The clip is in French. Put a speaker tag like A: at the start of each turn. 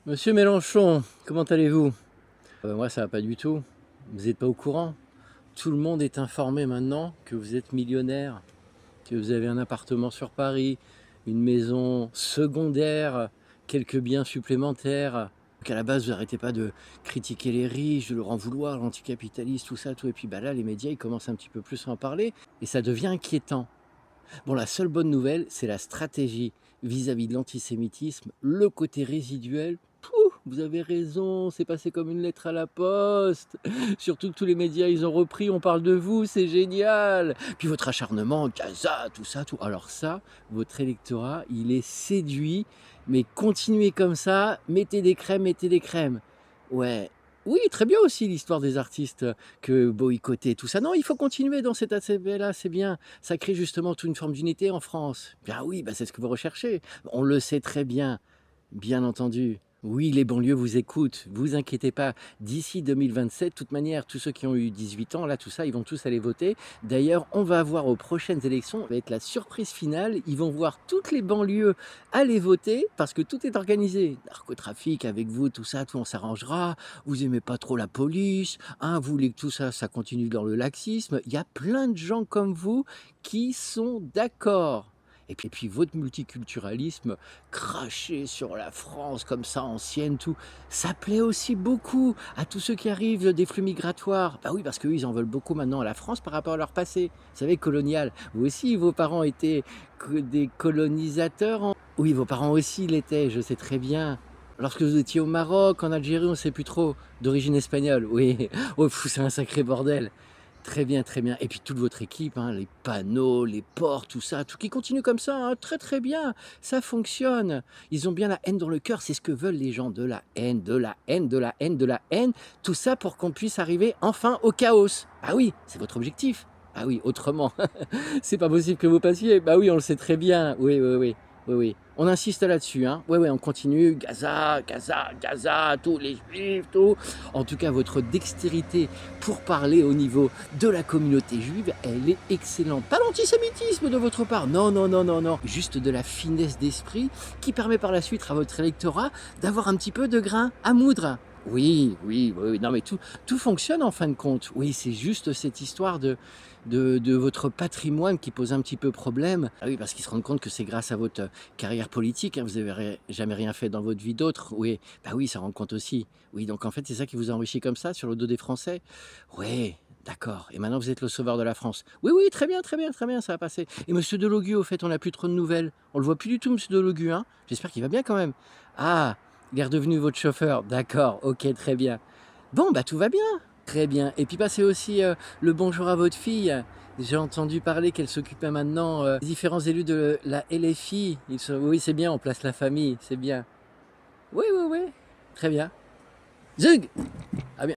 A: Monsieur Mélenchon, comment allez-vous? Moi ça va pas du tout. Vous n'êtes pas au courant? Tout le monde est informé maintenant que vous êtes millionnaire, que vous avez un appartement sur Paris, une maison secondaire, quelques biens supplémentaires. Qu'à la base, vous arrêtez pas de critiquer les riches, de leur en vouloir, l'anticapitaliste, tout ça, tout. Et puis bah là, les médias, ils commencent un petit peu plus à en parler et ça devient inquiétant. Bon, la seule bonne nouvelle, c'est la stratégie vis-à-vis de l'antisémitisme, le côté résiduel. Pouh, vous avez raison, c'est passé comme une lettre à la poste. Surtout que tous les médias, ils ont repris, on parle de vous, c'est génial. Puis votre acharnement, Gaza, tout ça, tout. Alors ça, votre électorat, il est séduit, mais continuez comme ça, mettez des crèmes, mettez des crèmes. Ouais. Oui, très bien aussi l'histoire des artistes que boycotter, tout ça. Non, il faut continuer dans cet aspect-là, c'est bien. Ça crée justement toute une forme d'unité en France. Bien oui, bah c'est ce que vous recherchez. On le sait très bien, bien entendu. Oui, les banlieues vous écoutent, vous inquiétez pas. D'ici 2027, de toute manière, tous ceux qui ont eu 18 ans, là, tout ça, ils vont tous aller voter. D'ailleurs, on va avoir aux prochaines élections, ça va être la surprise finale. Ils vont voir toutes les banlieues aller voter parce que tout est organisé. Narcotrafic avec vous, tout ça, tout on s'arrangera. Vous aimez pas trop la police, hein, vous voulez que tout ça, ça continue dans le laxisme. Il y a plein de gens comme vous qui sont d'accord. Et puis votre multiculturalisme, cracher sur la France comme ça, ancienne, tout, ça plaît aussi beaucoup à tous ceux qui arrivent des flux migratoires. Bah oui, parce qu'eux, ils en veulent beaucoup maintenant à la France par rapport à leur passé. Vous savez, colonial. Vous aussi, vos parents étaient des colonisateurs. Oui, vos parents aussi l'étaient, je sais très bien. Lorsque vous étiez au Maroc, en Algérie, on ne sait plus trop, d'origine espagnole, oui. Oh, c'est un sacré bordel. Très bien, très bien. Et puis toute votre équipe, hein, les panneaux, les portes, tout ça, tout qui continue comme ça, hein, très très bien. Ça fonctionne. Ils ont bien la haine dans le cœur. C'est ce que veulent les gens. De la haine, de la haine, de la haine, de la haine. Tout ça pour qu'on puisse arriver enfin au chaos. Ah oui, c'est votre objectif. Ah oui, autrement, c'est pas possible que vous passiez. Bah oui, on le sait très bien. Oui, oui, oui. Oui, oui. On insiste là-dessus, hein. Oui, oui, on continue. Gaza, Gaza, Gaza, tous les juifs, tout. En tout cas, votre dextérité pour parler au niveau de la communauté juive, elle est excellente. Pas l'antisémitisme de votre part, non, non, non, non, non. Juste de la finesse d'esprit qui permet par la suite à votre électorat d'avoir un petit peu de grain à moudre. Oui, oui, oui, oui. Non, mais tout fonctionne en fin de compte. Oui, c'est juste cette histoire de votre patrimoine qui pose un petit peu problème. Ah oui, parce qu'ils se rendent compte que c'est grâce à votre carrière politique, hein, vous n'avez jamais rien fait dans votre vie d'autre. Oui, bah oui, ça rend compte aussi. Oui, donc en fait, c'est ça qui vous a enrichi comme ça, sur le dos des Français. Oui, d'accord. Et maintenant, vous êtes le sauveur de la France. Oui, oui, très bien, ça va passer. Et Monsieur Delogu, au fait, on n'a plus trop de nouvelles. On le voit plus du tout, Monsieur Delogu, hein. J'espère qu'il va bien quand même. Ah, il est redevenu votre chauffeur. D'accord, ok, très bien. Bon, bah tout va bien. Très bien. Et puis passez aussi le bonjour à votre fille. J'ai entendu parler qu'elle s'occupait maintenant des différents élus de la LFI. Oui, c'est bien, on place la famille, c'est bien. Oui, oui, oui. Très bien. Zug!